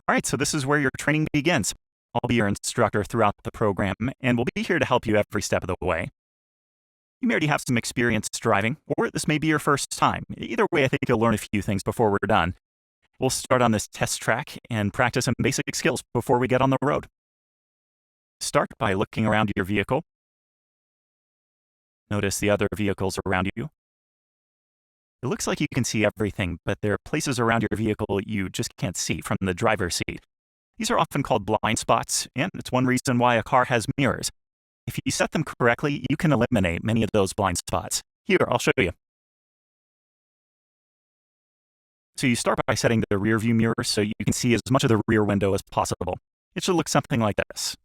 All right, so this is where your training begins. I'll be your instructor throughout the program, and we'll be here to help you every step of the way. You may already have some experience driving, or this may be your first time. Either way, I think you'll learn a few things before we're done. We'll start on this test track and practice some basic skills before we get on the road. Start by looking around your vehicle. Notice the other vehicles around you. It looks like you can see everything, but there are places around your vehicle you just can't see from the driver's seat. These are often called blind spots, and it's one reason why a car has mirrors. If you set them correctly, you can eliminate many of those blind spots. Here, I'll show you. So you start by setting the rear view mirror so you can see as much of the rear window as possible. It should look something like this.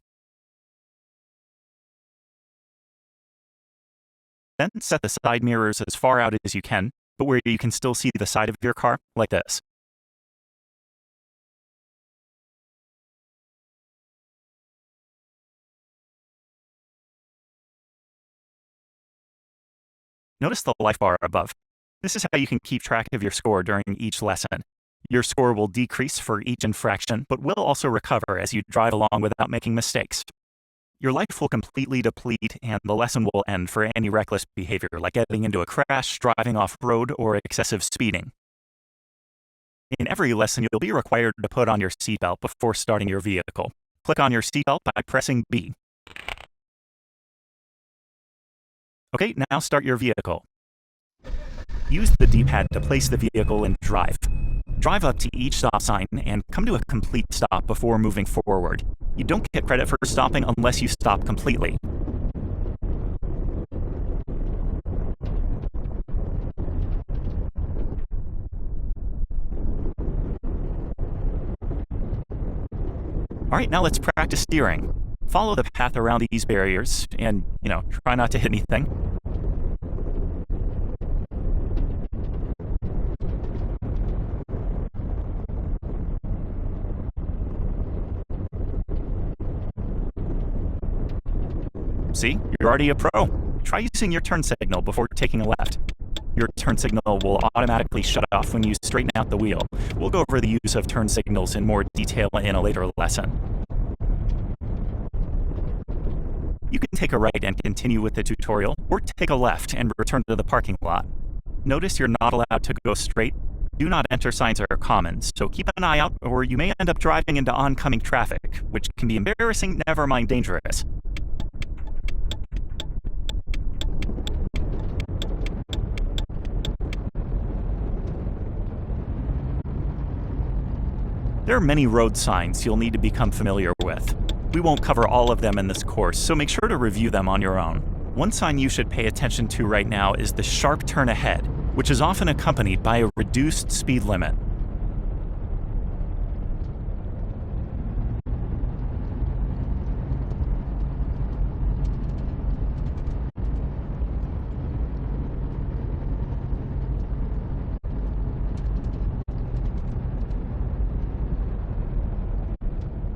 Then set the side mirrors as far out as you can, but where you can still see the side of your car, like this. Notice the life bar above. This is how you can keep track of your score during each lesson. Your score will decrease for each infraction, but will also recover as you drive along without making mistakes. Your life will completely deplete, and the lesson will end for any reckless behavior, like getting into a crash, driving off-road, or excessive speeding. In every lesson, you'll be required to put on your seatbelt before starting your vehicle. Click on your seatbelt by pressing B. Okay, now start your vehicle. Use the D-pad to place the vehicle in drive. Drive up to each stop sign and come to a complete stop before moving forward. You don't get credit for stopping unless you stop completely. All right, now let's practice steering. Follow the path around these barriers and, try not to hit anything. See, you're already a pro. Try using your turn signal before taking a left. Your turn signal will automatically shut off when you straighten out the wheel. We'll go over the use of turn signals in more detail in a later lesson. You can take a right and continue with the tutorial, or take a left and return to the parking lot. Notice you're not allowed to go straight. Do not enter signs are common, so keep an eye out or you may end up driving into oncoming traffic, which can be embarrassing, never mind dangerous. There are many road signs you'll need to become familiar with. We won't cover all of them in this course, so make sure to review them on your own. One sign you should pay attention to right now is the sharp turn ahead, which is often accompanied by a reduced speed limit.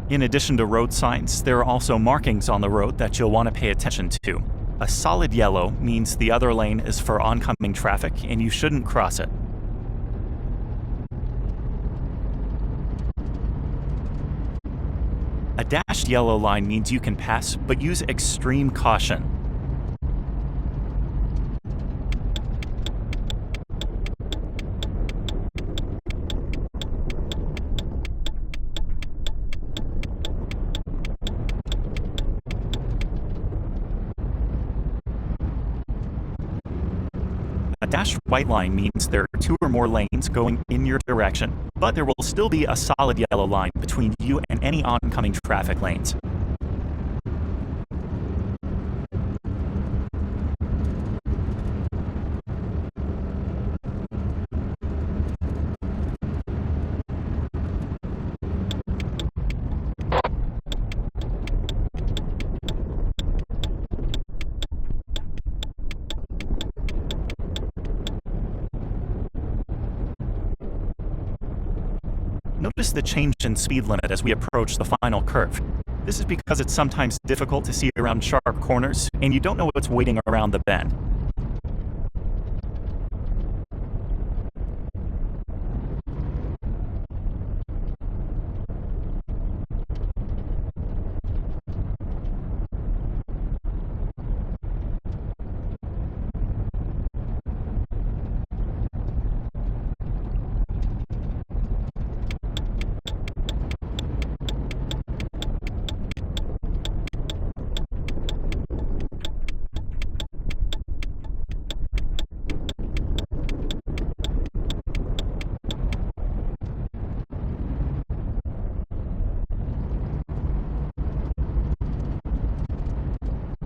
In addition to road signs, there are also markings on the road that you'll want to pay attention to. A solid yellow means the other lane is for oncoming traffic and you shouldn't cross it. A dashed yellow line means you can pass, but use extreme caution. A dashed white line means there are two or more lanes going in your direction, but there will still be a solid yellow line between you and any oncoming traffic lanes. Notice the change in speed limit as we approach the final curve. This is because it's sometimes difficult to see around sharp corners, and you don't know what's waiting around the bend.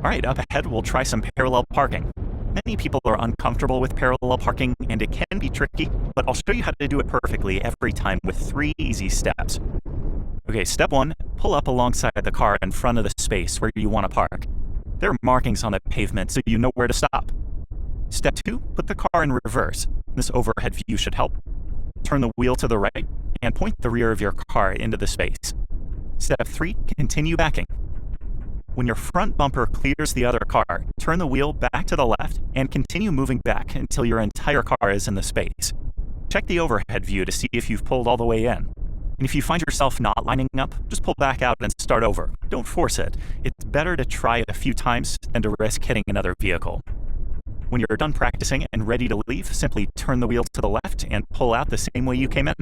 Alright, up ahead we'll try some parallel parking. Many people are uncomfortable with parallel parking, and it can be tricky, but I'll show you how to do it perfectly every time with 3 easy steps. Okay, step 1, pull up alongside the car in front of the space where you want to park. There are markings on the pavement so you know where to stop. Step 2, put the car in reverse. This overhead view should help. Turn the wheel to the right and point the rear of your car into the space. Step 3, continue backing. When your front bumper clears the other car, turn the wheel back to the left and continue moving back until your entire car is in the space. Check the overhead view to see if you've pulled all the way in. And if you find yourself not lining up, just pull back out and start over. Don't force it. It's better to try it a few times than to risk hitting another vehicle. When you're done practicing and ready to leave, simply turn the wheel to the left and pull out the same way you came in.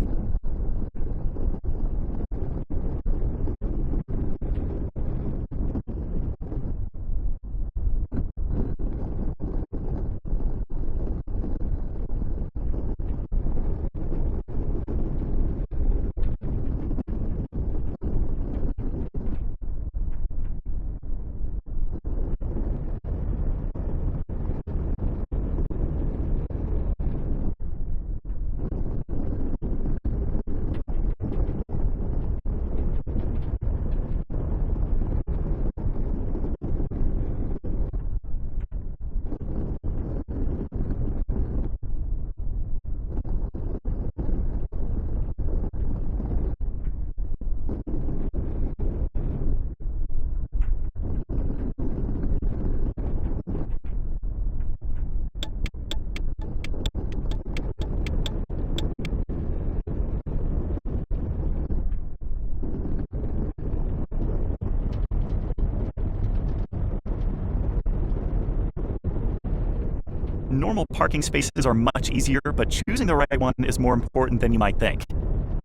Normal parking spaces are much easier, but choosing the right one is more important than you might think.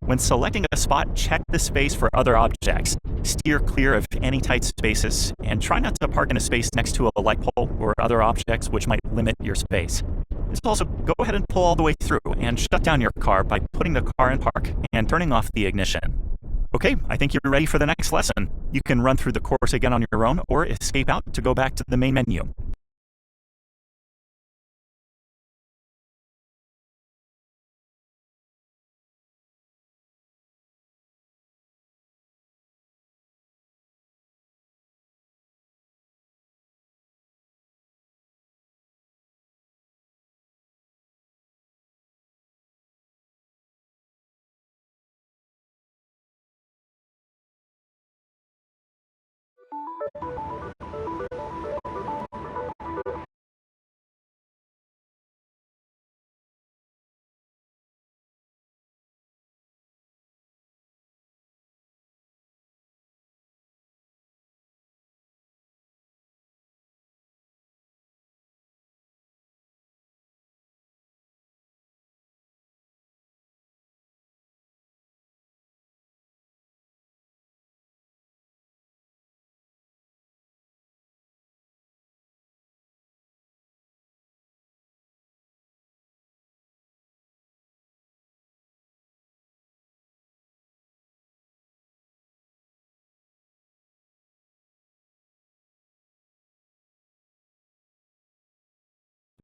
When selecting a spot, check the space for other objects. Steer clear of any tight spaces, and try not to park in a space next to a light pole or other objects which might limit your space. Just also go ahead and pull all the way through and shut down your car by putting the car in park and turning off the ignition. Okay, I think you're ready for the next lesson. You can run through the course again on your own or escape out to go back to the main menu.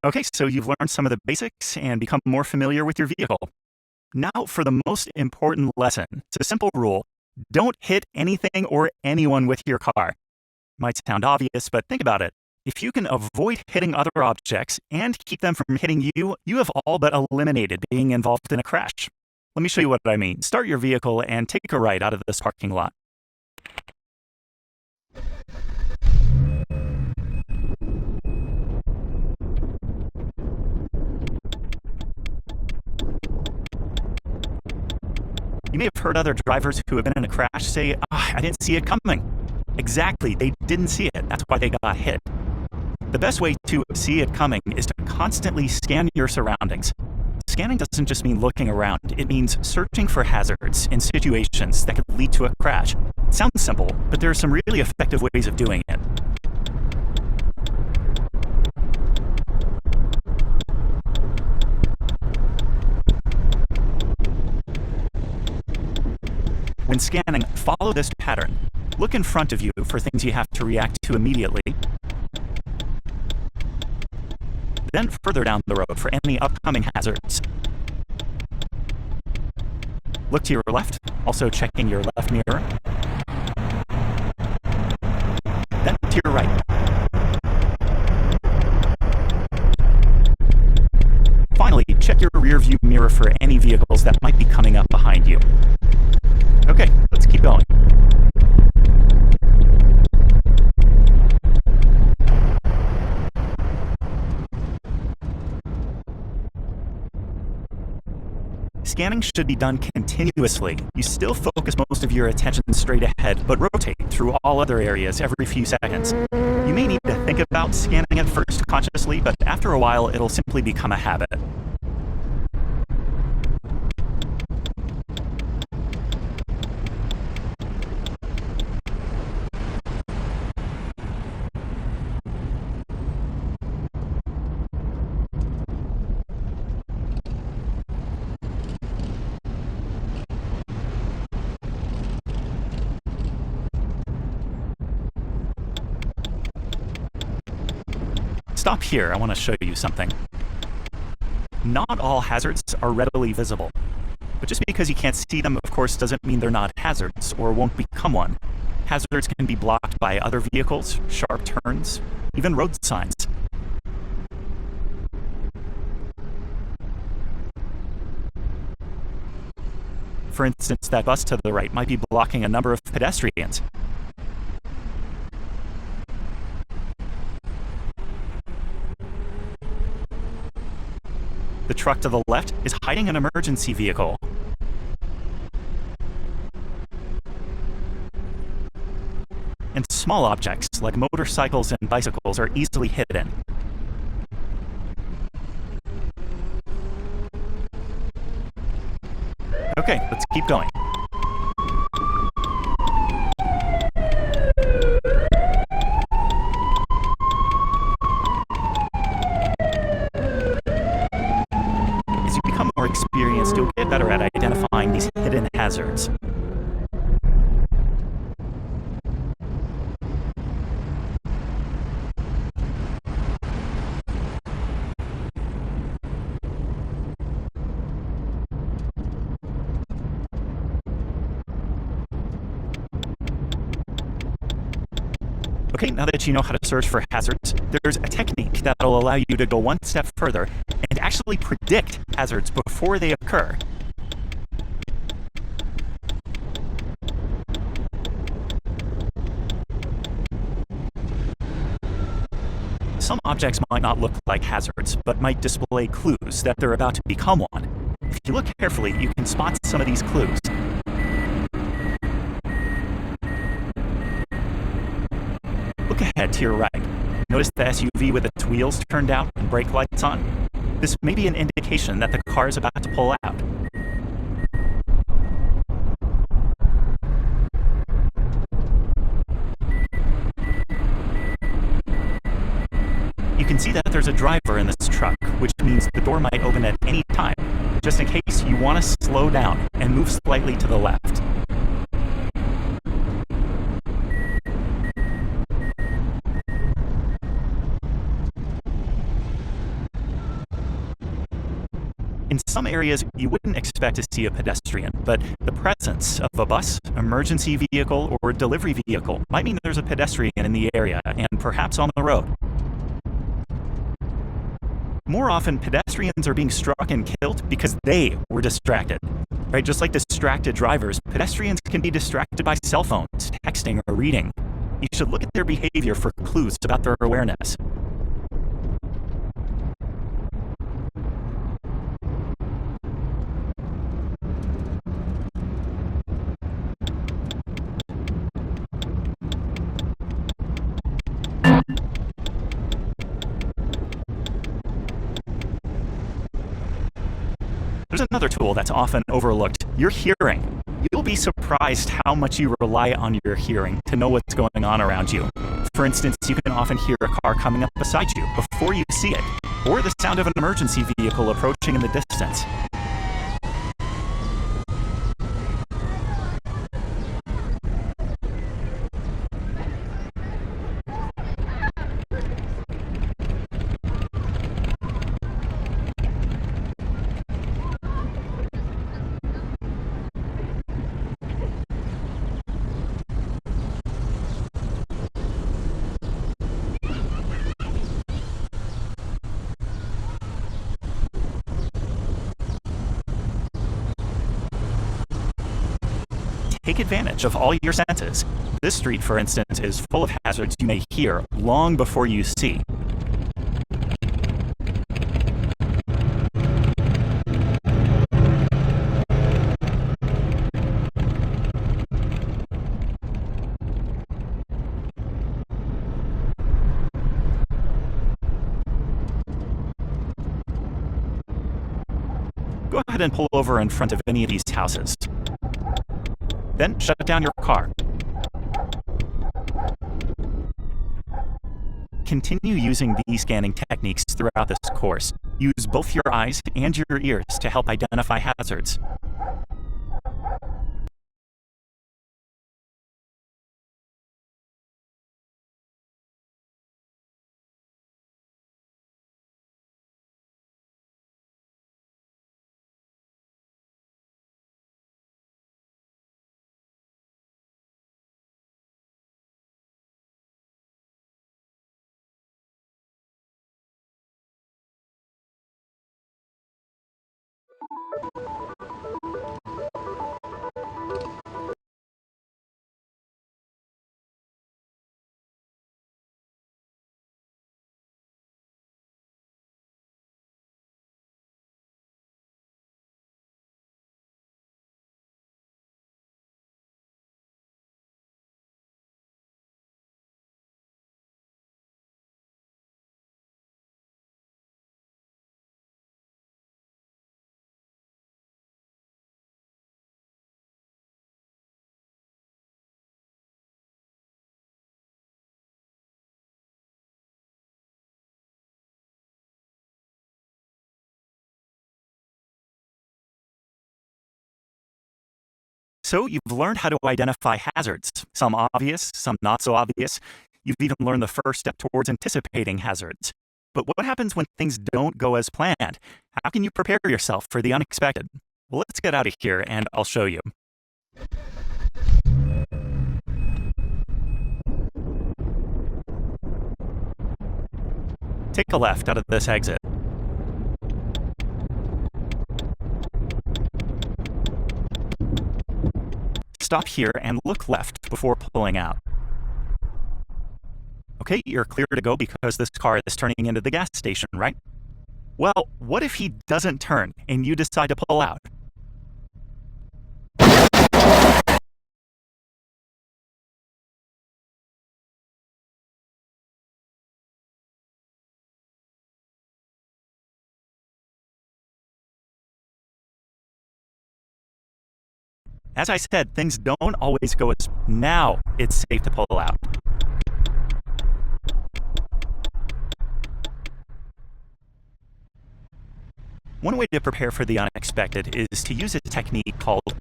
Okay, so you've learned some of the basics and become more familiar with your vehicle. Now for the most important lesson. It's a simple rule. Don't hit anything or anyone with your car. Might sound obvious, but think about it. If you can avoid hitting other objects and keep them from hitting you, you have all but eliminated being involved in a crash. Let me show you what I mean. Start your vehicle and take a right out of this parking lot. You may have heard other drivers who have been in a crash say, I didn't see it coming. Exactly, they didn't see it. That's why they got hit. The best way to see it coming is to constantly scan your surroundings. Scanning doesn't just mean looking around. It means searching for hazards in situations that could lead to a crash. It sounds simple, but there are some really effective ways of doing it. When scanning, follow this pattern. Look in front of you for things you have to react to immediately. then further down the road for any upcoming hazards. Look to your left, also checking your left mirror. Then to your right. Finally, check your rear view mirror for any vehicles that might be coming up behind you. Okay, let's keep going. Scanning should be done continuously. You still focus most of your attention straight ahead, but rotate through all other areas every few seconds. You may need to think about scanning at first consciously, but after a while, it'll simply become a habit. Stop here, I want to show you something. Not all hazards are readily visible. But just because you can't see them, of course, doesn't mean they're not hazards or won't become one. Hazards can be blocked by other vehicles, sharp turns, even road signs. For instance, that bus to the right might be blocking a number of pedestrians. The truck to the left is hiding an emergency vehicle. And small objects like motorcycles and bicycles are easily hidden. Okay, let's keep going. As you become more experienced, you'll get better at identifying these hidden hazards. Okay, now that you know how to search for hazards, there's a technique that'll allow you to go one step further and actually predict hazards before they occur. Some objects might not look like hazards, but might display clues that they're about to become one. If you look carefully, you can spot some of these clues. Look ahead to your right. Notice the SUV with its wheels turned out and brake lights on. This may be an indication that the car is about to pull out. You can see that there's a driver in this truck, which means the door might open at any time, just in case you want to slow down and move slightly to the left. In some areas, you wouldn't expect to see a pedestrian, but the presence of a bus, emergency vehicle, or delivery vehicle might mean there's a pedestrian in the area and perhaps on the road. More often, pedestrians are being struck and killed because they were distracted. Right? Just like distracted drivers, pedestrians can be distracted by cell phones, texting, or reading. You should look at their behavior for clues about their awareness. There's another tool that's often overlooked, your hearing. You'll be surprised how much you rely on your hearing to know what's going on around you. For instance, you can often hear a car coming up beside you before you see it, or the sound of an emergency vehicle approaching in the distance. take advantage of all your senses. This street, for instance, is full of hazards you may hear long before you see. Go ahead and pull over in front of any of these houses. Then shut down your car. Continue using these scanning techniques throughout this course. Use both your eyes and your ears to help identify hazards. So you've learned how to identify hazards, some obvious, some not so obvious. You've even learned the first step towards anticipating hazards. But what happens when things don't go as planned? How can you prepare yourself for the unexpected? Well, let's get out of here and I'll show you. Take a left out of this exit. Stop here and look left before pulling out. Okay, you're clear to go because this car is turning into the gas station, right? Well, what if he doesn't turn and you decide to pull out? As I said, things don't always go as now it's safe to pull out. One way to prepare for the unexpected is to use a technique called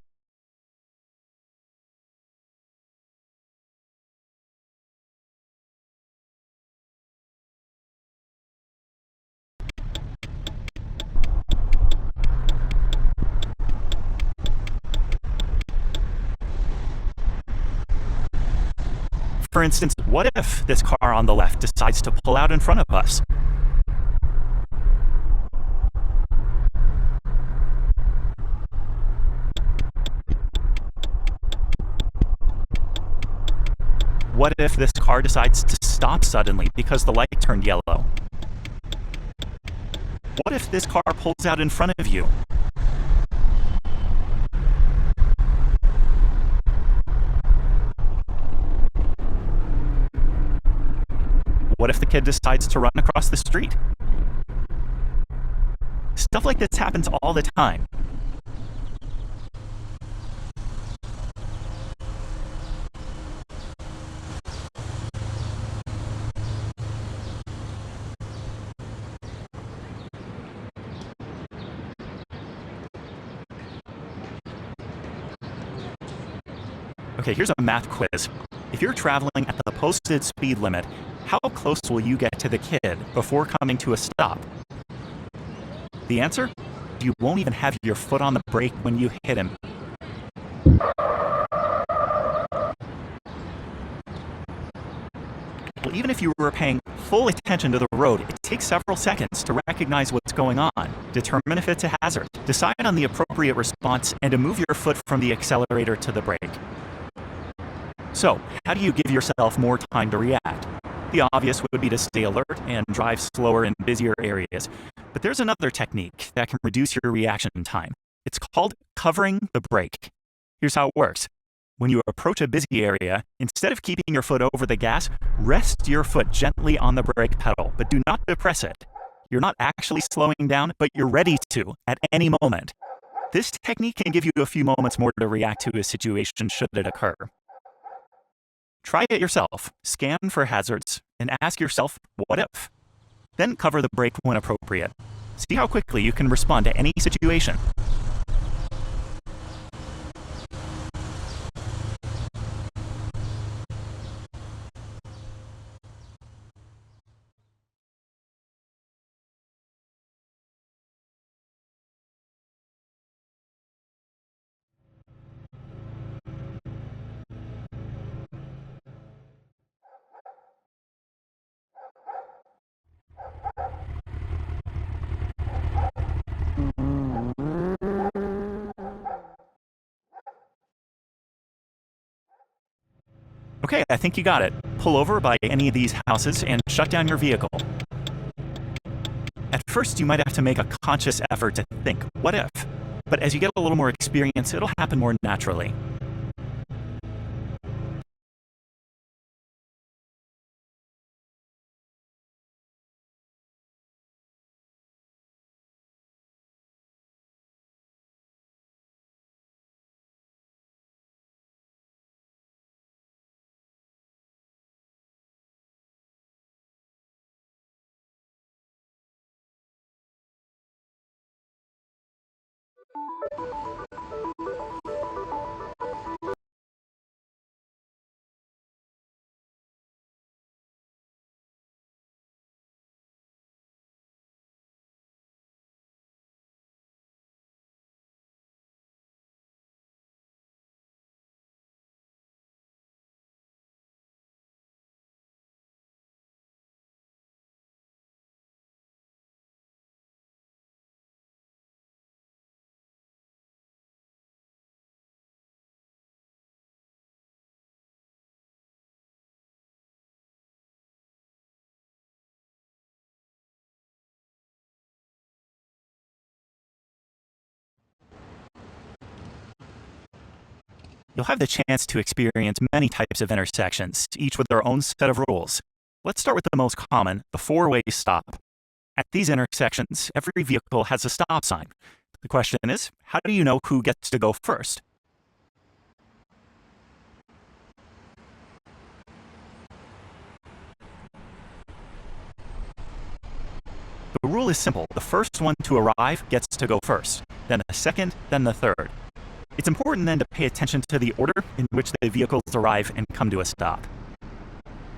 For instance, what if this car on the left decides to pull out in front of us? What if this car decides to stop suddenly because the light turned yellow? What if this car pulls out in front of you? What if the kid decides to run across the street? Stuff like this happens all the time. Okay, here's a math quiz. If you're traveling at the posted speed limit, how close will you get to the kid before coming to a stop? The answer? You won't even have your foot on the brake when you hit him. Well, even if you were paying full attention to the road, it takes several seconds to recognize what's going on, determine if it's a hazard, decide on the appropriate response, and to move your foot from the accelerator to the brake. So, how do you give yourself more time to react? The obvious would be to stay alert and drive slower in busier areas. But there's another technique that can reduce your reaction time. It's called covering the brake. Here's how it works. When you approach a busy area, instead of keeping your foot over the gas, rest your foot gently on the brake pedal, but do not depress it. You're not actually slowing down, but you're ready to at any moment. This technique can give you a few moments more to react to a situation should it occur. Try it yourself, scan for hazards, and ask yourself, what if? Then cover the brake when appropriate. See how quickly you can respond to any situation. Okay, I think you got it. Pull over by any of these houses and shut down your vehicle. At first, you might have to make a conscious effort to think, what if? But as you get a little more experience, it'll happen more naturally. You'll have the chance to experience many types of intersections, each with their own set of rules. Let's start with the most common, the four-way stop. At these intersections, every vehicle has a stop sign. The question is, how do you know who gets to go first? The rule is simple. The first one to arrive gets to go first, then the second, then the third. It's important then to pay attention to the order in which the vehicles arrive and come to a stop.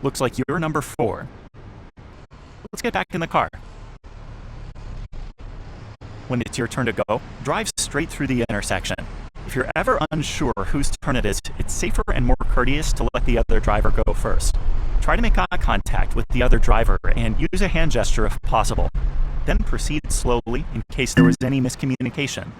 Looks like you're number 4. Let's get back in the car. When it's your turn to go, drive straight through the intersection. If you're ever unsure whose turn it is, it's safer and more courteous to let the other driver go first. Try to make eye contact with the other driver and use a hand gesture if possible. Then proceed slowly in case there was any miscommunication.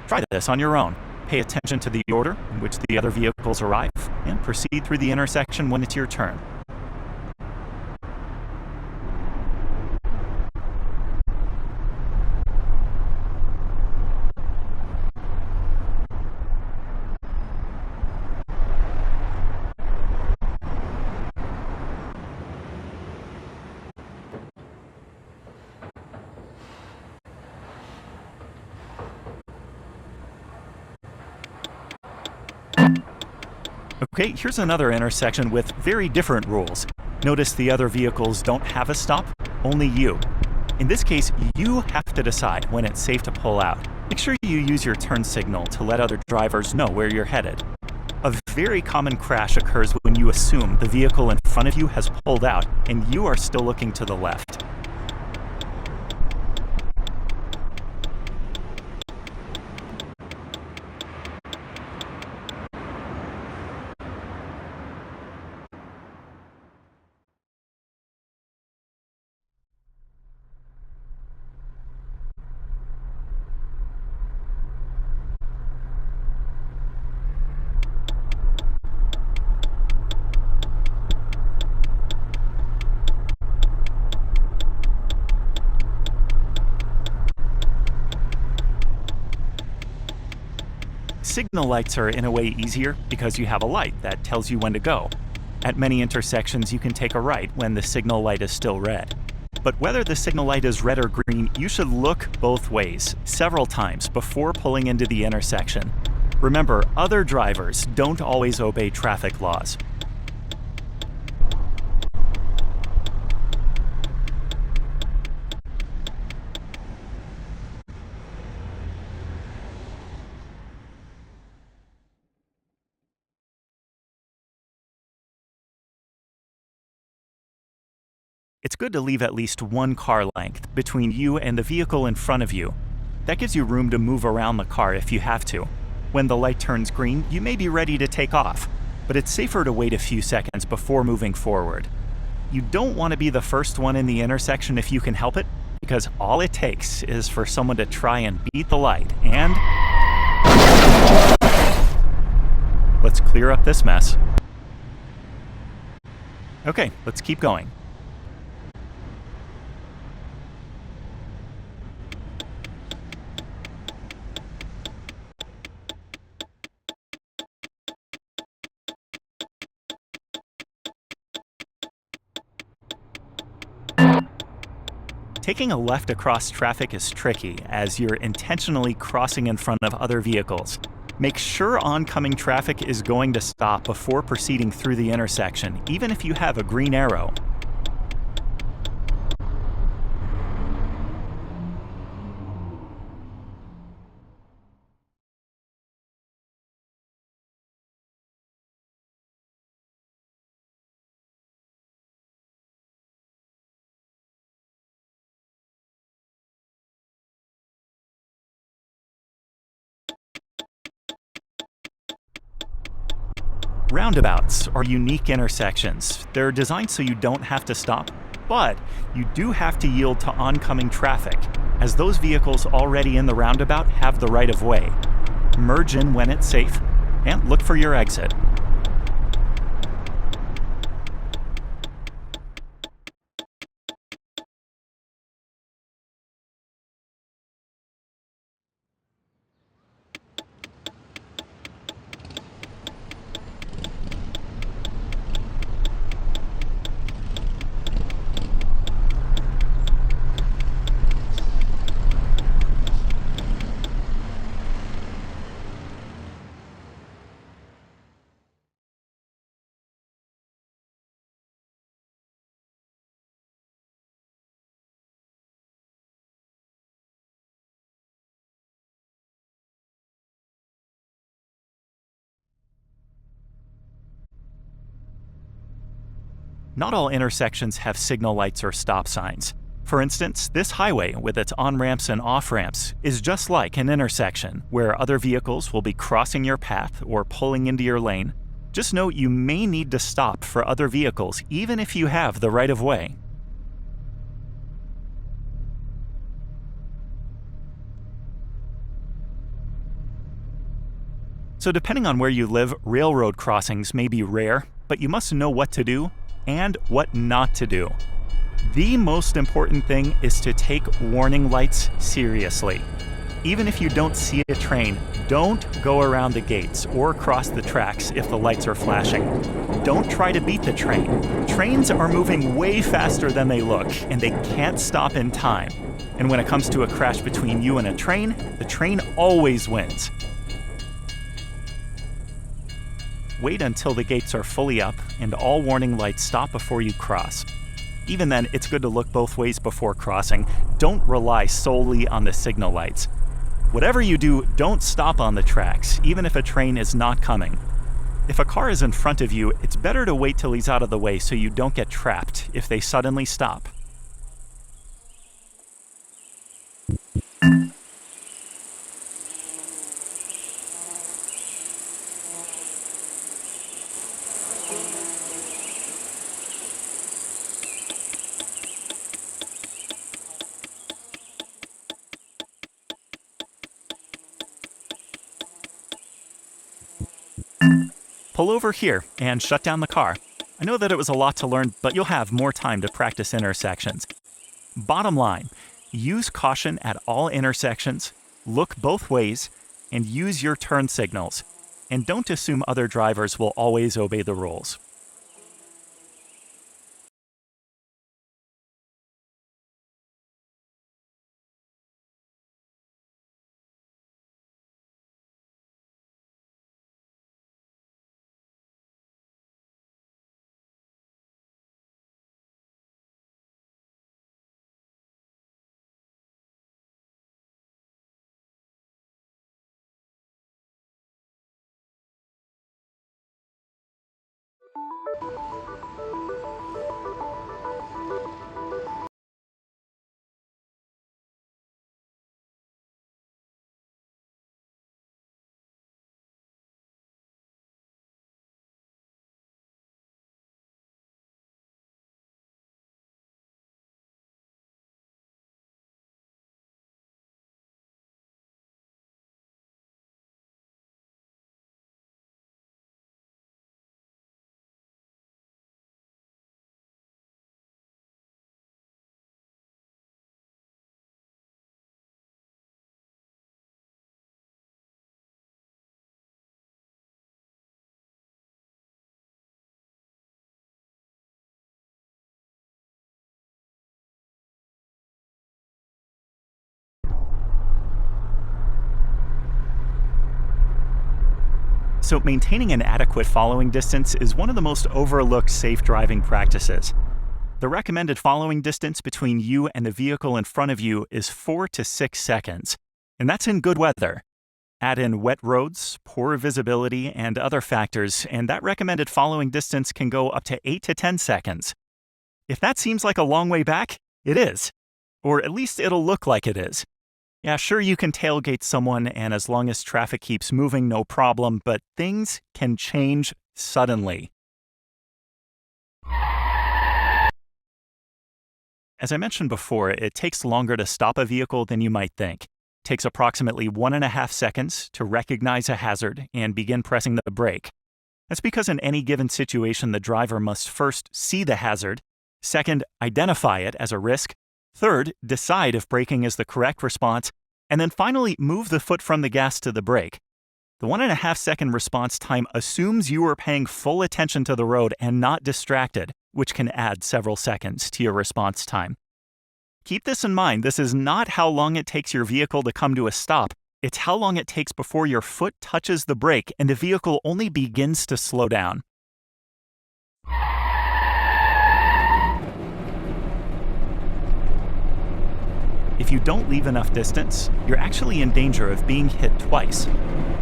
Try this on your own. Pay attention to the order in which the other vehicles arrive, and proceed through the intersection when it's your turn. Okay, here's another intersection with very different rules. Notice the other vehicles don't have a stop, only you. In this case, you have to decide when it's safe to pull out. Make sure you use your turn signal to let other drivers know where you're headed. A very common crash occurs when you assume the vehicle in front of you has pulled out and you are still looking to the left. Signal lights are in a way easier because you have a light that tells you when to go. At many intersections, you can take a right when the signal light is still red. But whether the signal light is red or green, you should look both ways several times before pulling into the intersection. Remember, other drivers don't always obey traffic laws. It's good to leave at least one car length between you and the vehicle in front of you. That gives you room to move around the car if you have to. When the light turns green, you may be ready to take off, but it's safer to wait a few seconds before moving forward. You don't want to be the first one in the intersection if you can help it, because all it takes is for someone to try and beat the light and... Let's clear up this mess. Okay, let's keep going. Taking a left across traffic is tricky as you're intentionally crossing in front of other vehicles. Make sure oncoming traffic is going to stop before proceeding through the intersection, even if you have a green arrow. Roundabouts are unique intersections. They're designed so you don't have to stop, but you do have to yield to oncoming traffic, as those vehicles already in the roundabout have the right of way. Merge in when it's safe, and look for your exit. Not all intersections have signal lights or stop signs. For instance, this highway with its on-ramps and off-ramps is just like an intersection where other vehicles will be crossing your path or pulling into your lane. Just note you may need to stop for other vehicles even if you have the right of way. So depending on where you live, railroad crossings may be rare, but you must know what to do and what not to do. The most important thing is to take warning lights seriously. Even if you don't see a train, don't go around the gates or cross the tracks if the lights are flashing. Don't try to beat the train. Trains are moving way faster than they look, and they can't stop in time. And when it comes to a crash between you and a train, the train always wins. Wait until the gates are fully up and all warning lights stop before you cross. Even then, it's good to look both ways before crossing. Don't rely solely on the signal lights. Whatever you do, don't stop on the tracks, even if a train is not coming. If a car is in front of you, it's better to wait till he's out of the way so you don't get trapped if they suddenly stop. Pull over here and shut down the car. I know that it was a lot to learn, but you'll have more time to practice intersections. Bottom line, use caution at all intersections, look both ways, and use your turn signals. And don't assume other drivers will always obey the rules. So maintaining an adequate following distance is one of the most overlooked safe driving practices. The recommended following distance between you and the vehicle in front of you is 4 to 6 seconds, and that's in good weather. Add in wet roads, poor visibility, and other factors, and that recommended following distance can go up to 8 to 10 seconds. If that seems like a long way back, it is. Or at least it'll look like it is. Yeah, sure, you can tailgate someone, and as long as traffic keeps moving, no problem, but things can change suddenly. As I mentioned before, it takes longer to stop a vehicle than you might think. It takes approximately 1.5 seconds to recognize a hazard and begin pressing the brake. That's because in any given situation, the driver must first see the hazard, second, identify it as a risk, third, decide if braking is the correct response, and then finally move the foot from the gas to the brake. The 1.5 second response time assumes you are paying full attention to the road and not distracted, which can add several seconds to your response time. Keep this in mind, this is not how long it takes your vehicle to come to a stop. It's how long it takes before your foot touches the brake and the vehicle only begins to slow down. If you don't leave enough distance, you're actually in danger of being hit twice.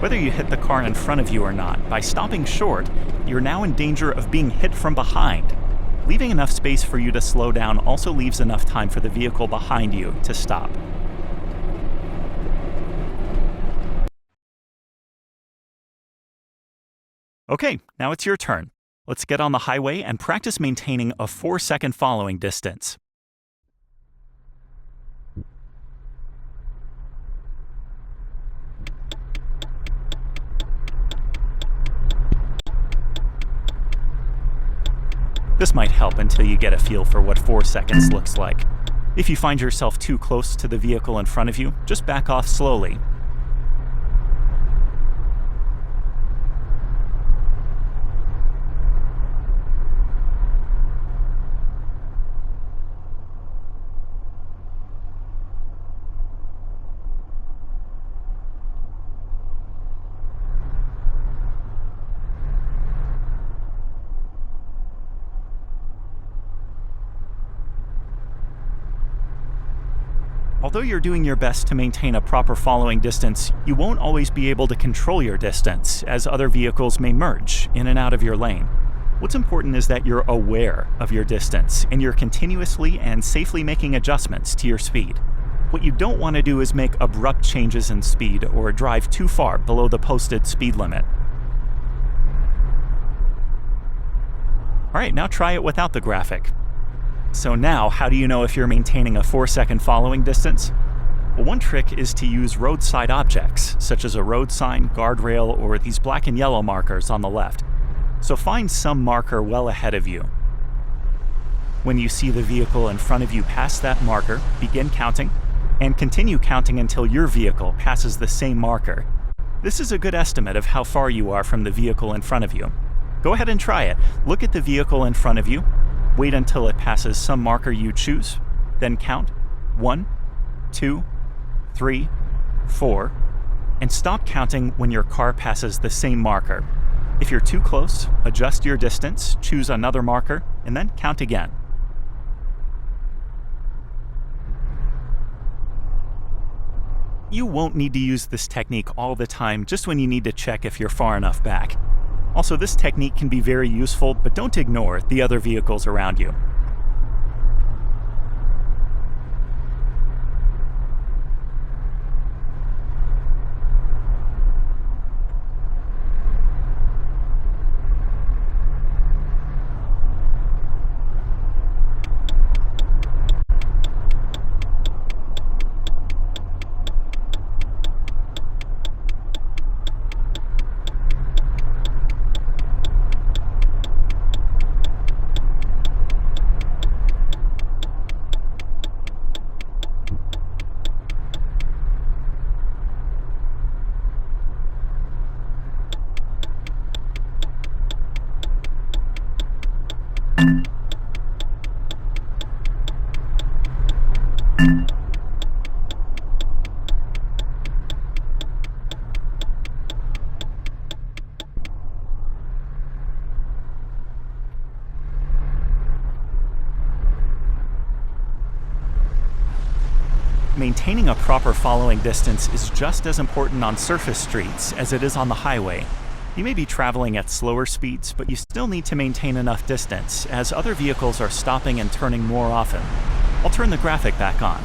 Whether you hit the car in front of you or not, by stopping short, you're now in danger of being hit from behind. Leaving enough space for you to slow down also leaves enough time for the vehicle behind you to stop. Okay, now it's your turn. Let's get on the highway and practice maintaining a 4-second following distance. This might help until you get a feel for what 4 seconds looks like. If you find yourself too close to the vehicle in front of you, just back off slowly. Although you're doing your best to maintain a proper following distance, you won't always be able to control your distance, as other vehicles may merge in and out of your lane. What's important is that you're aware of your distance and you're continuously and safely making adjustments to your speed. What you don't want to do is make abrupt changes in speed or drive too far below the posted speed limit. Alright, now try it without the graphic. So now, how do you know if you're maintaining a 4-second following distance? Well, one trick is to use roadside objects, such as a road sign, guardrail, or these black and yellow markers on the left. So find some marker well ahead of you. When you see the vehicle in front of you pass that marker, begin counting, and continue counting until your vehicle passes the same marker. This is a good estimate of how far you are from the vehicle in front of you. Go ahead and try it. Look at the vehicle in front of you, wait until it passes some marker you choose, then count 1, 2, 3, 4, and stop counting when your car passes the same marker. If you're too close, adjust your distance, choose another marker, and then count again. You won't need to use this technique all the time, just when you need to check if you're far enough back. Also, this technique can be very useful, but don't ignore the other vehicles around you. Maintaining a proper following distance is just as important on surface streets as it is on the highway. You may be traveling at slower speeds, but you still need to maintain enough distance, as other vehicles are stopping and turning more often. I'll turn the graphic back on.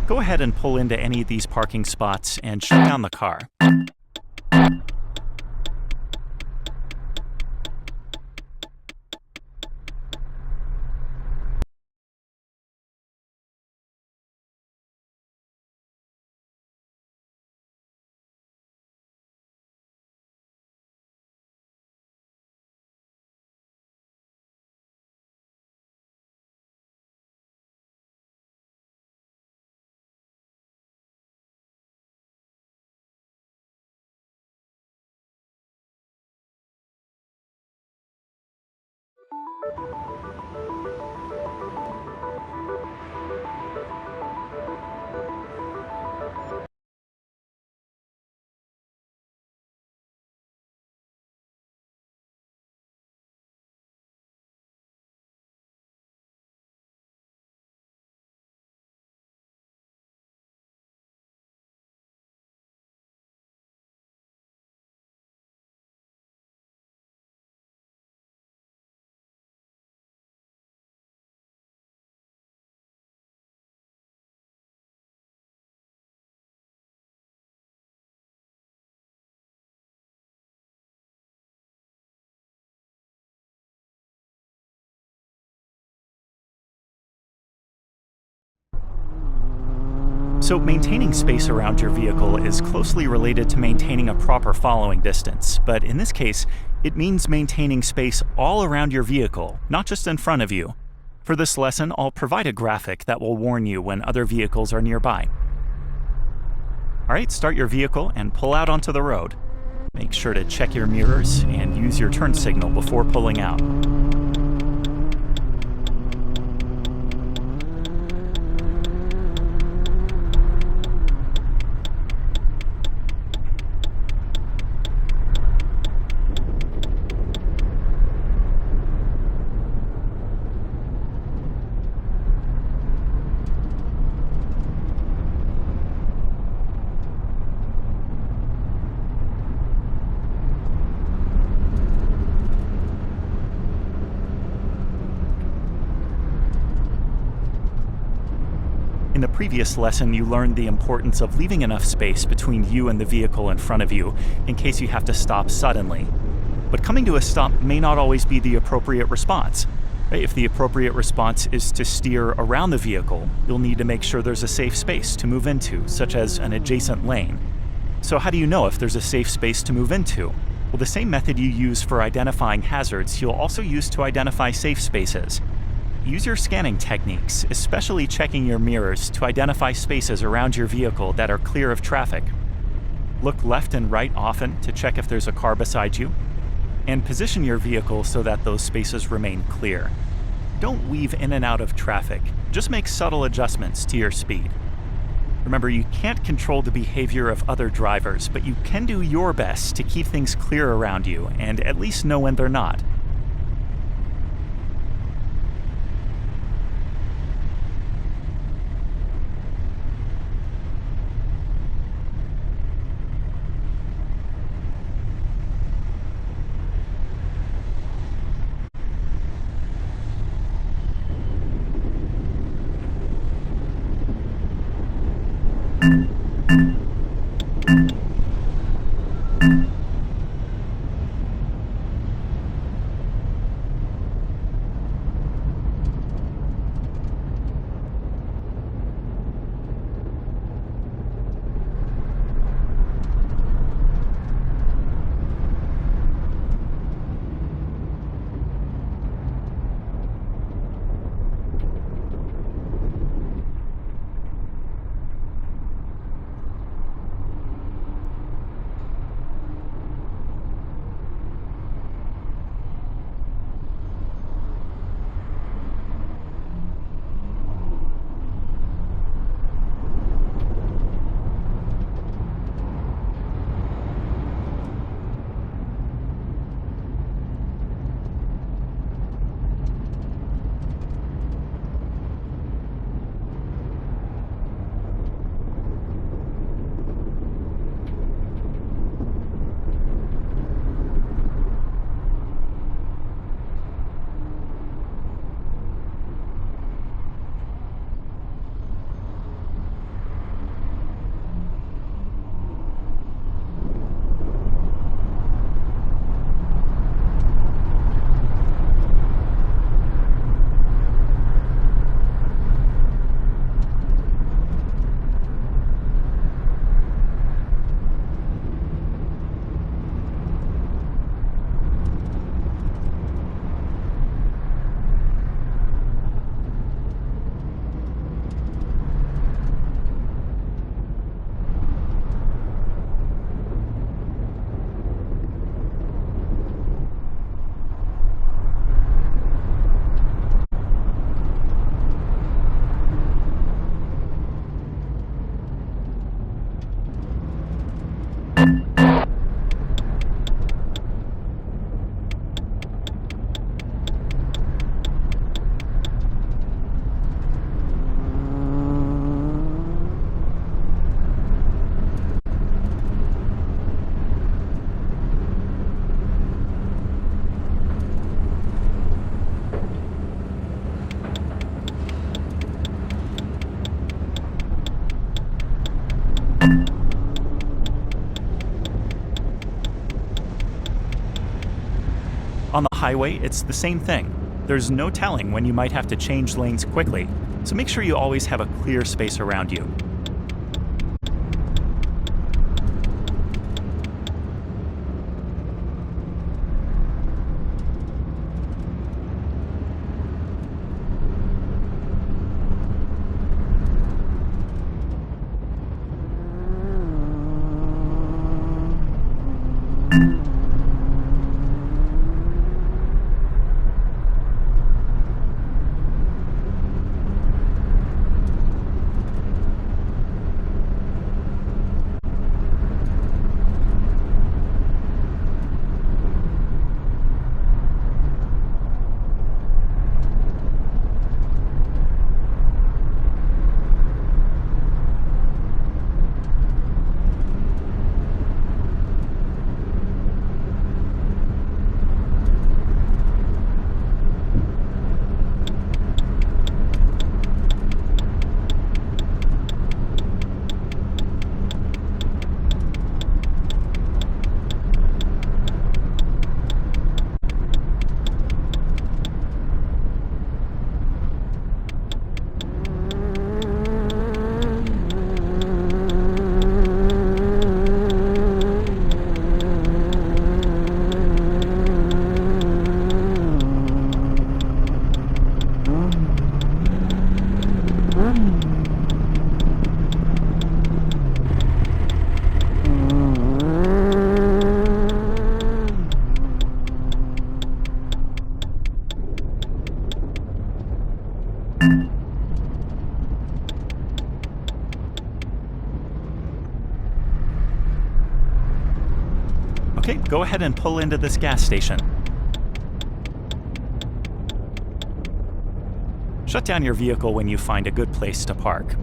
Go ahead and pull into any of these parking spots and shut down the car. So, maintaining space around your vehicle is closely related to maintaining a proper following distance, but in this case, it means maintaining space all around your vehicle, not just in front of you. For this lesson, I'll provide a graphic that will warn you when other vehicles are nearby. Alright, start your vehicle and pull out onto the road. Make sure to check your mirrors and use your turn signal before pulling out. In the previous lesson, you learned the importance of leaving enough space between you and the vehicle in front of you in case you have to stop suddenly. But coming to a stop may not always be the appropriate response. If the appropriate response is to steer around the vehicle, you'll need to make sure there's a safe space to move into, such as an adjacent lane. So how do you know if there's a safe space to move into? Well, the same method you use for identifying hazards, you'll also use to identify safe spaces. Use your scanning techniques, especially checking your mirrors, to identify spaces around your vehicle that are clear of traffic. Look left and right often to check if there's a car beside you, and position your vehicle so that those spaces remain clear. Don't weave in and out of traffic, just make subtle adjustments to your speed. Remember, you can't control the behavior of other drivers, but you can do your best to keep things clear around you and at least know when they're not. On the highway, it's the same thing. There's no telling when you might have to change lanes quickly, so make sure you always have a clear space around you. Okay, go ahead and pull into this gas station. Shut down your vehicle when you find a good place to park.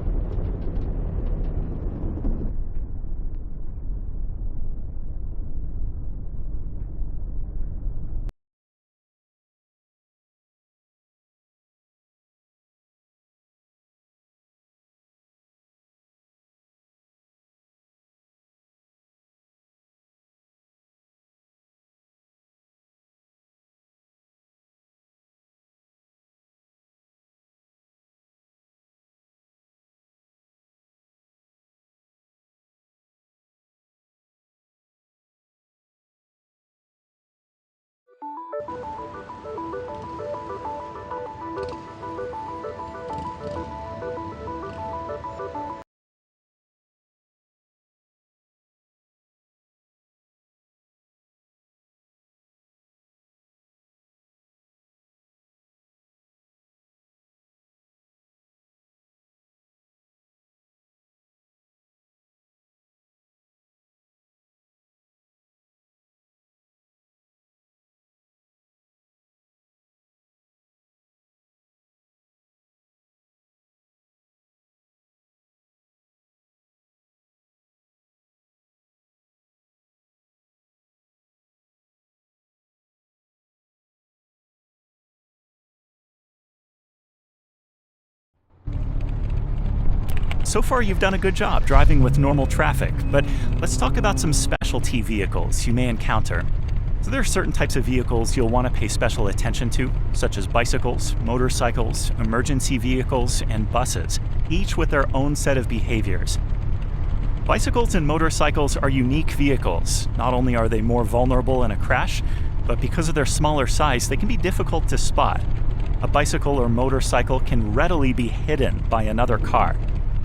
So far, you've done a good job driving with normal traffic, but let's talk about some specialty vehicles you may encounter. So there are certain types of vehicles you'll want to pay special attention to, such as bicycles, motorcycles, emergency vehicles, and buses, each with their own set of behaviors. Bicycles and motorcycles are unique vehicles. Not only are they more vulnerable in a crash, but because of their smaller size, they can be difficult to spot. A bicycle or motorcycle can readily be hidden by another car.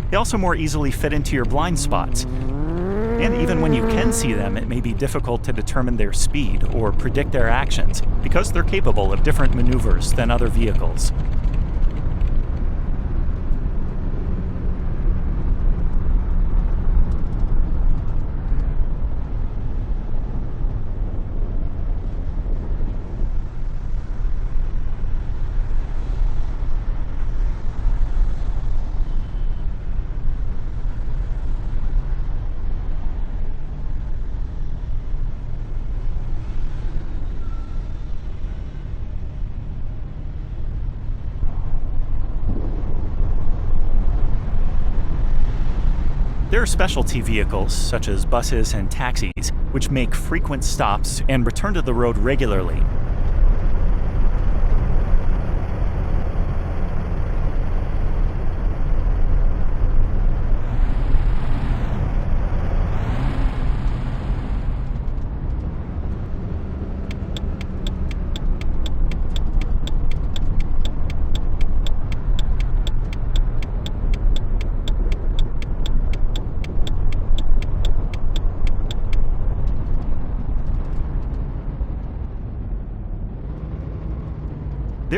They also more easily fit into your blind spots. And even when you can see them, it may be difficult to determine their speed or predict their actions because they're capable of different maneuvers than other vehicles. There are specialty vehicles, such as buses and taxis, which make frequent stops and return to the road regularly.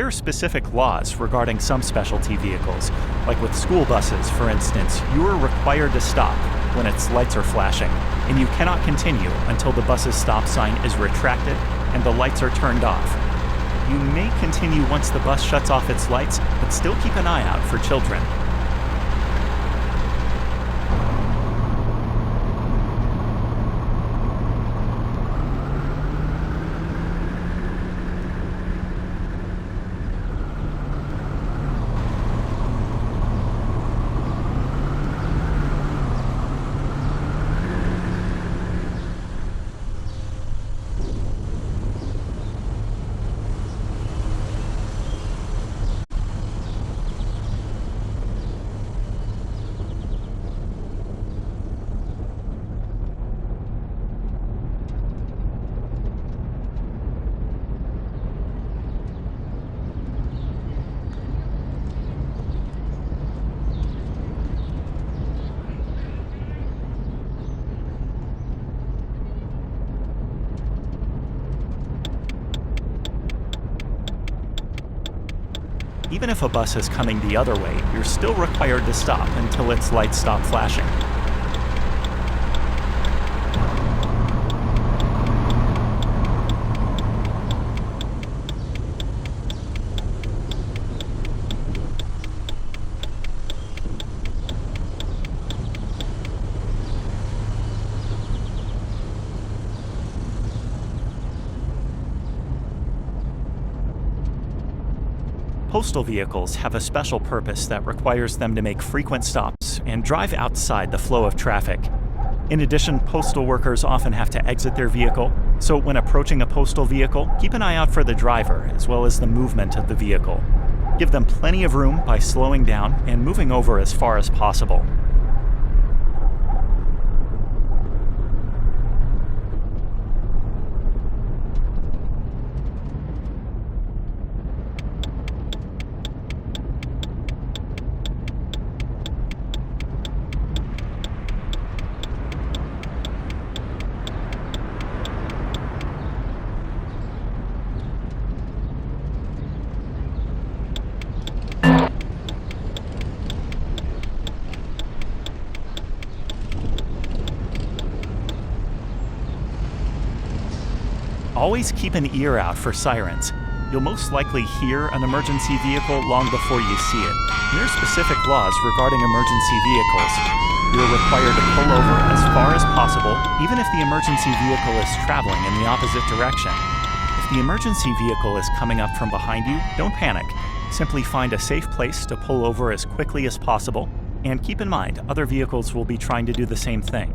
There are specific laws regarding some specialty vehicles, like with school buses, for instance. You are required to stop when its lights are flashing, and you cannot continue until the bus's stop sign is retracted and the lights are turned off. You may continue once the bus shuts off its lights, but still keep an eye out for children. Even if a bus is coming the other way, you're still required to stop until its lights stop flashing. Postal vehicles have a special purpose that requires them to make frequent stops and drive outside the flow of traffic. In addition, postal workers often have to exit their vehicle, so when approaching a postal vehicle, keep an eye out for the driver as well as the movement of the vehicle. Give them plenty of room by slowing down and moving over as far as possible. Always keep an ear out for sirens. You'll most likely hear an emergency vehicle long before you see it. There are specific laws regarding emergency vehicles. You're required to pull over as far as possible, even if the emergency vehicle is traveling in the opposite direction. If the emergency vehicle is coming up from behind you, don't panic. Simply find a safe place to pull over as quickly as possible, and keep in mind other vehicles will be trying to do the same thing.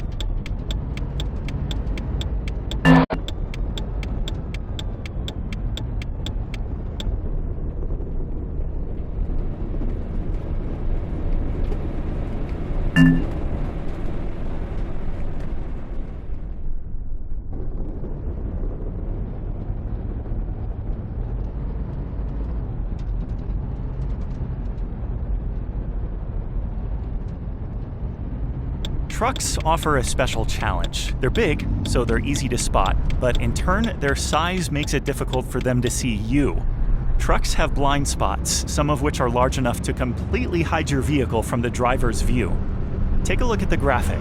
Trucks offer a special challenge. They're big, so they're easy to spot, but in turn, their size makes it difficult for them to see you. Trucks have blind spots, some of which are large enough to completely hide your vehicle from the driver's view. Take a look at the graphic.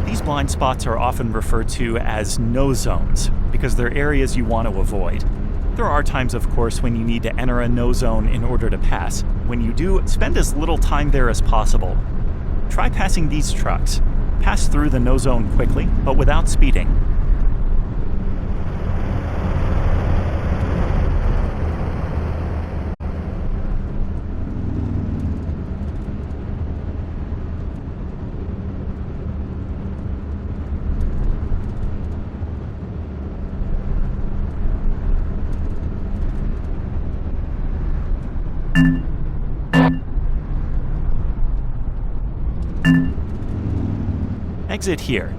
These blind spots are often referred to as no zones because they're areas you want to avoid. There are times, of course, when you need to enter a no zone in order to pass. When you do, spend as little time there as possible. Try passing these trucks. Pass through the no zone quickly, but without speeding. Exit here.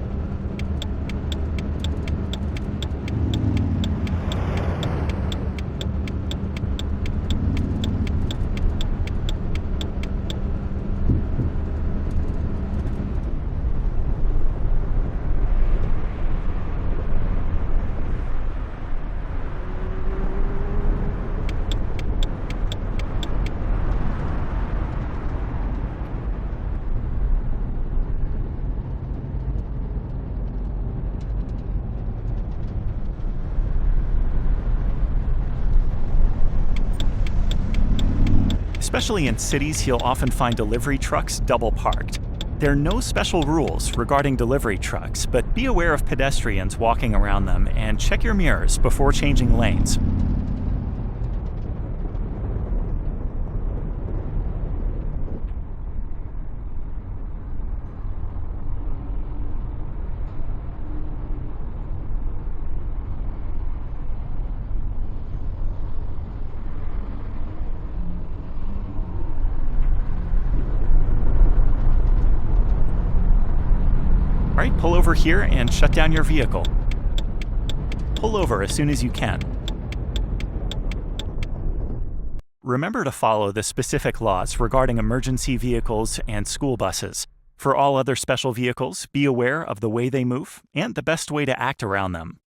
Especially in cities, you'll often find delivery trucks double parked. There are no special rules regarding delivery trucks, but be aware of pedestrians walking around them and check your mirrors before changing lanes. Alright, pull over here and shut down your vehicle. Pull over as soon as you can. Remember to follow the specific laws regarding emergency vehicles and school buses. For all other special vehicles, be aware of the way they move and the best way to act around them.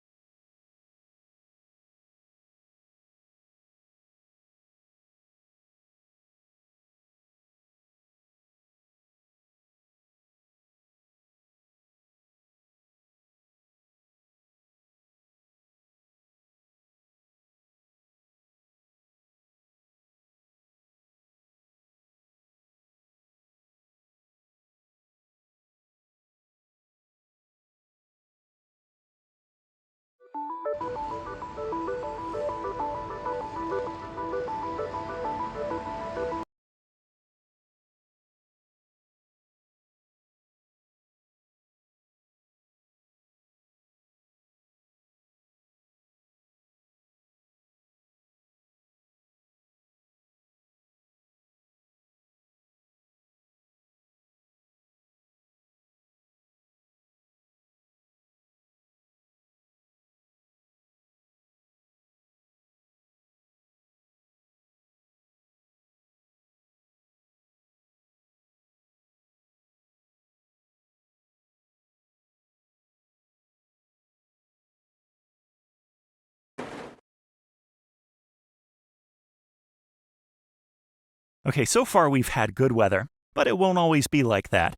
Okay, so far we've had good weather, but it won't always be like that.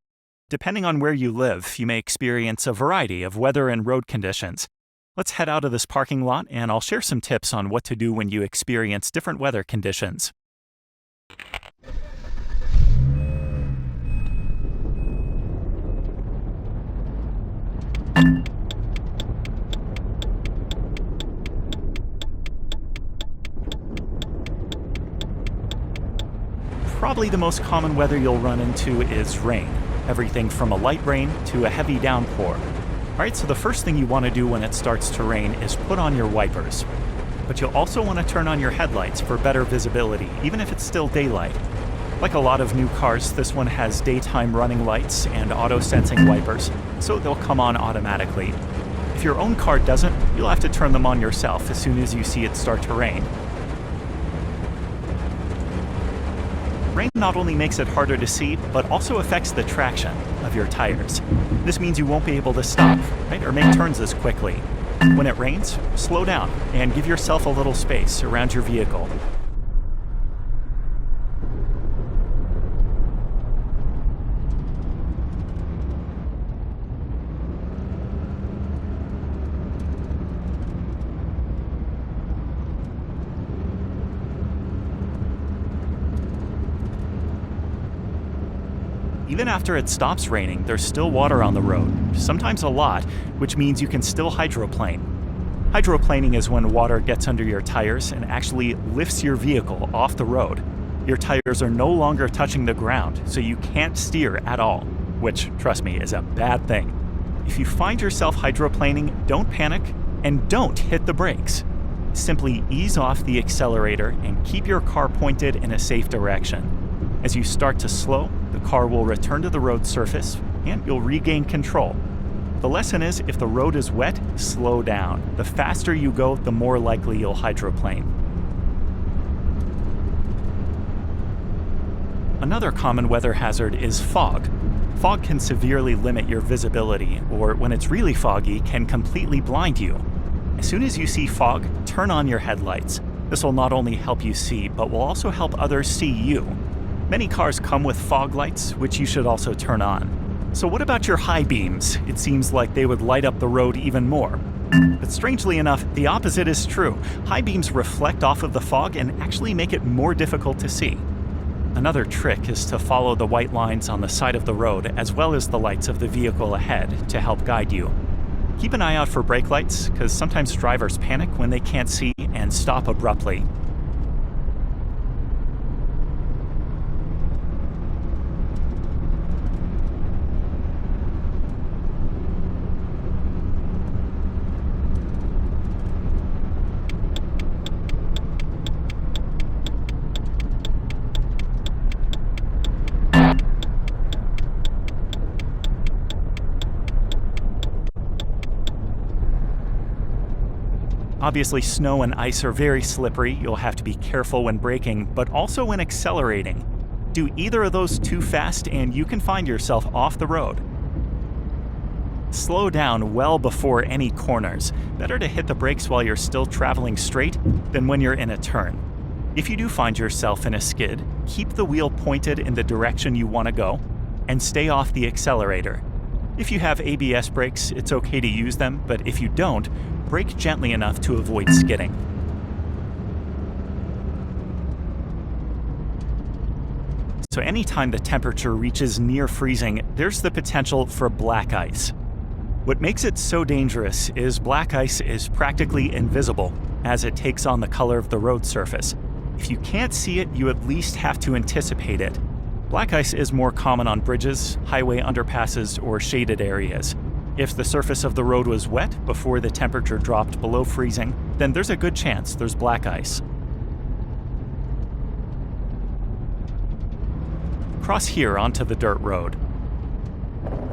Depending on where you live, you may experience a variety of weather and road conditions. Let's head out of this parking lot and I'll share some tips on what to do when you experience different weather conditions. Probably the most common weather you'll run into is rain. Everything from a light rain to a heavy downpour. Alright, so the first thing you want to do when it starts to rain is put on your wipers. But you'll also want to turn on your headlights for better visibility, even if it's still daylight. Like a lot of new cars, this one has daytime running lights and auto-sensing wipers, so they'll come on automatically. If your own car doesn't, you'll have to turn them on yourself as soon as you see it start to rain. Rain not only makes it harder to see, but also affects the traction of your tires. This means you won't be able to stop, right, or make turns as quickly. When it rains, slow down and give yourself a little space around your vehicle. Even after it stops raining, there's still water on the road, sometimes a lot, which means you can still hydroplane. Hydroplaning is when water gets under your tires and actually lifts your vehicle off the road. Your tires are no longer touching the ground, so you can't steer at all, which, trust me, is a bad thing. If you find yourself hydroplaning, don't panic and don't hit the brakes. Simply ease off the accelerator and keep your car pointed in a safe direction. As you start to slow, the car will return to the road surface and you'll regain control. The lesson is, if the road is wet, slow down. The faster you go, the more likely you'll hydroplane. Another common weather hazard is fog. Fog can severely limit your visibility, or when it's really foggy, can completely blind you. As soon as you see fog, turn on your headlights. This will not only help you see, but will also help others see you. Many cars come with fog lights, which you should also turn on. So what about your high beams? It seems like they would light up the road even more. But strangely enough, the opposite is true. High beams reflect off of the fog and actually make it more difficult to see. Another trick is to follow the white lines on the side of the road as well as the lights of the vehicle ahead to help guide you. Keep an eye out for brake lights, because sometimes drivers panic when they can't see and stop abruptly. Obviously, snow and ice are very slippery. You'll have to be careful when braking, but also when accelerating. Do either of those too fast and you can find yourself off the road. Slow down well before any corners. Better to hit the brakes while you're still traveling straight than when you're in a turn. If you do find yourself in a skid, keep the wheel pointed in the direction you want to go and stay off the accelerator. If you have ABS brakes, it's okay to use them, but if you don't, brake gently enough to avoid skidding. So anytime the temperature reaches near freezing, there's the potential for black ice. What makes it so dangerous is black ice is practically invisible as it takes on the color of the road surface. If you can't see it, you at least have to anticipate it. Black ice is more common on bridges, highway underpasses, or shaded areas. If the surface of the road was wet before the temperature dropped below freezing, then there's a good chance there's black ice. Cross here onto the dirt road.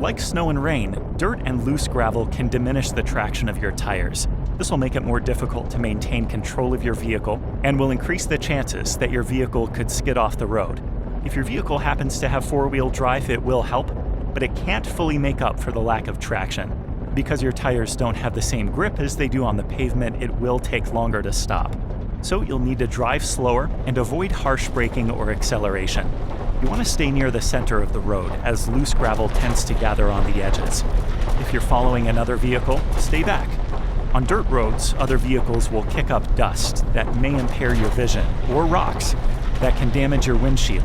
Like snow and rain, dirt and loose gravel can diminish the traction of your tires. This will make it more difficult to maintain control of your vehicle and will increase the chances that your vehicle could skid off the road. If your vehicle happens to have four-wheel drive, it will help, but it can't fully make up for the lack of traction. Because your tires don't have the same grip as they do on the pavement, it will take longer to stop. So you'll need to drive slower and avoid harsh braking or acceleration. You want to stay near the center of the road, as loose gravel tends to gather on the edges. If you're following another vehicle, stay back. On dirt roads, other vehicles will kick up dust that may impair your vision, or rocks that can damage your windshield.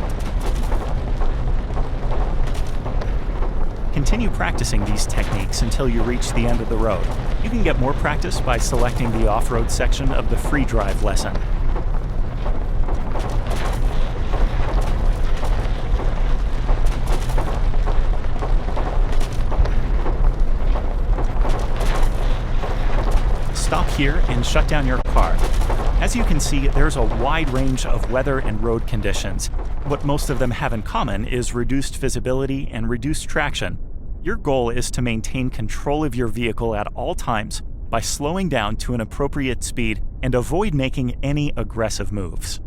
Continue practicing these techniques until you reach the end of the road. You can get more practice by selecting the off-road section of the free drive lesson. Stop here and shut down your car. As you can see, there's a wide range of weather and road conditions. What most of them have in common is reduced visibility and reduced traction. Your goal is to maintain control of your vehicle at all times by slowing down to an appropriate speed and avoid making any aggressive moves.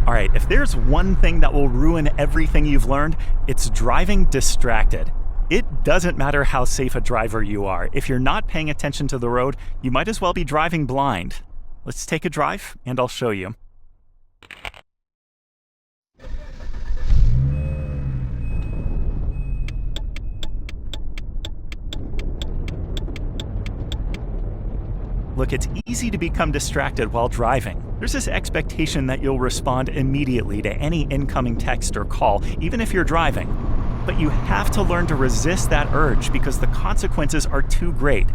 Alright, if there's one thing that will ruin everything you've learned, it's driving distracted. It doesn't matter how safe a driver you are. If you're not paying attention to the road, you might as well be driving blind. Let's take a drive, and I'll show you. Look, it's easy to become distracted while driving. There's this expectation that you'll respond immediately to any incoming text or call, even if you're driving. But you have to learn to resist that urge because the consequences are too great.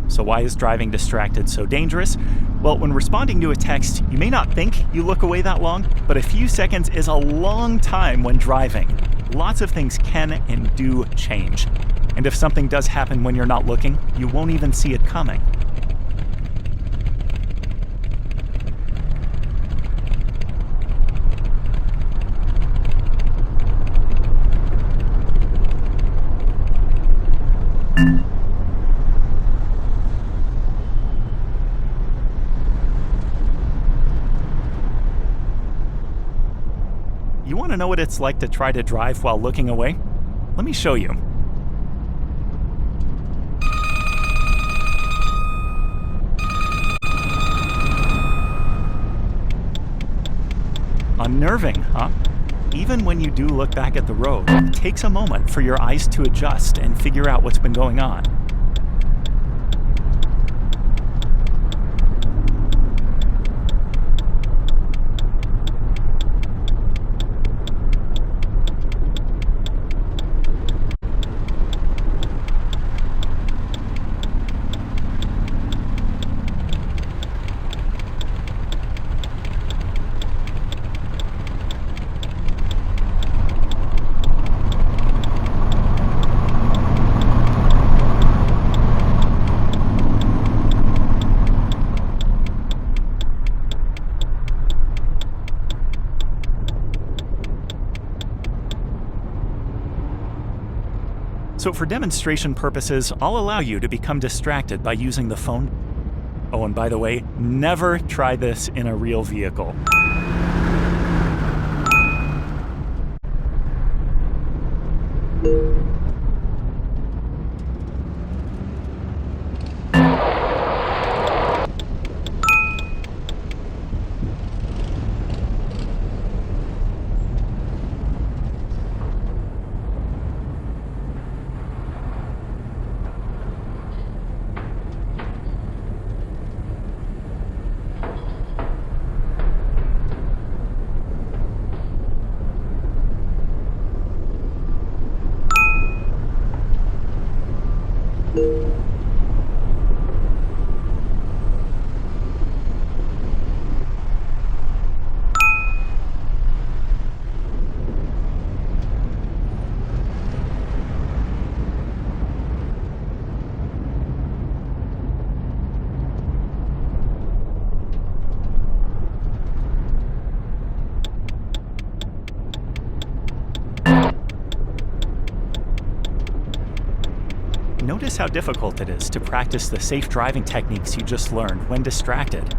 So why is driving distracted so dangerous? Well, when responding to a text, you may not think you look away that long, but a few seconds is a long time when driving. Lots of things can and do change. And if something does happen when you're not looking, you won't even see it coming. You want to know what it's like to try to drive while looking away? Let me show you. Unnerving, huh? Even when you do look back at the road, it takes a moment for your eyes to adjust and figure out what's been going on. So for demonstration purposes, I'll allow you to become distracted by using the phone. Oh, and by the way, never try this in a real vehicle. Notice how difficult it is to practice the safe driving techniques you just learned when distracted.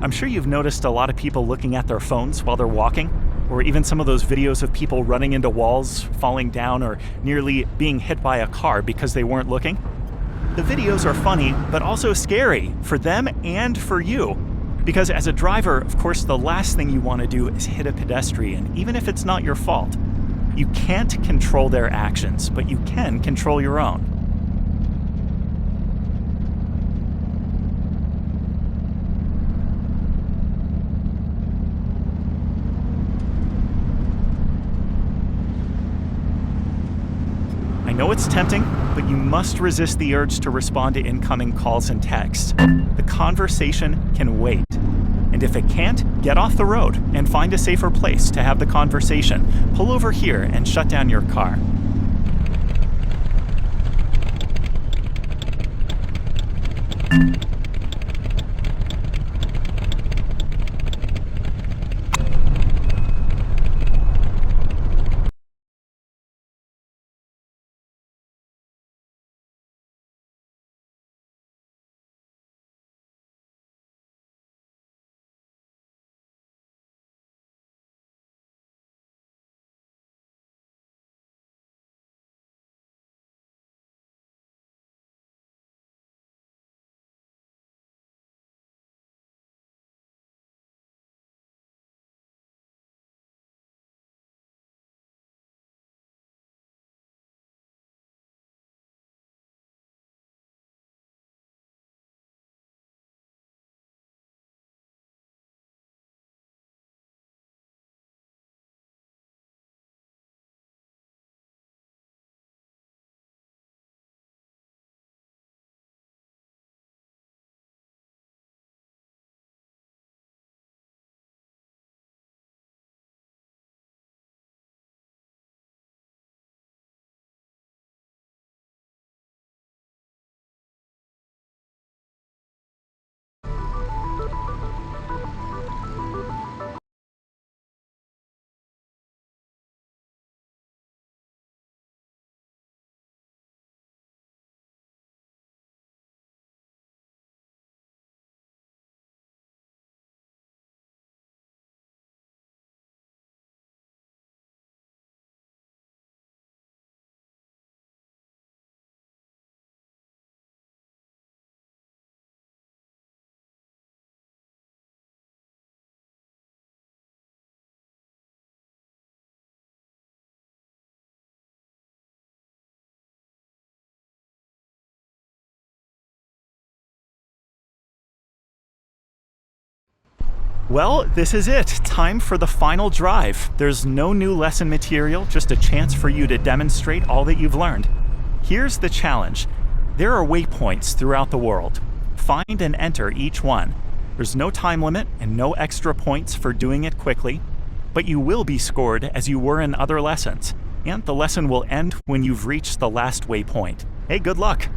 I'm sure you've noticed a lot of people looking at their phones while they're walking, or even some of those videos of people running into walls, falling down, or nearly being hit by a car because they weren't looking. The videos are funny, but also scary for them and for you. Because as a driver, of course, the last thing you want to do is hit a pedestrian, even if it's not your fault. You can't control their actions, but you can control your own. I know it's tempting, but you must resist the urge to respond to incoming calls and texts. The conversation can wait. And if it can't, get off the road and find a safer place to have the conversation. Pull over here and shut down your car. Well, this is it. Time for the final drive. There's no new lesson material, just a chance for you to demonstrate all that you've learned. Here's the challenge. There are waypoints throughout the world. Find and enter each one. There's no time limit and no extra points for doing it quickly, but you will be scored as you were in other lessons, and the lesson will end when you've reached the last waypoint. Hey, good luck!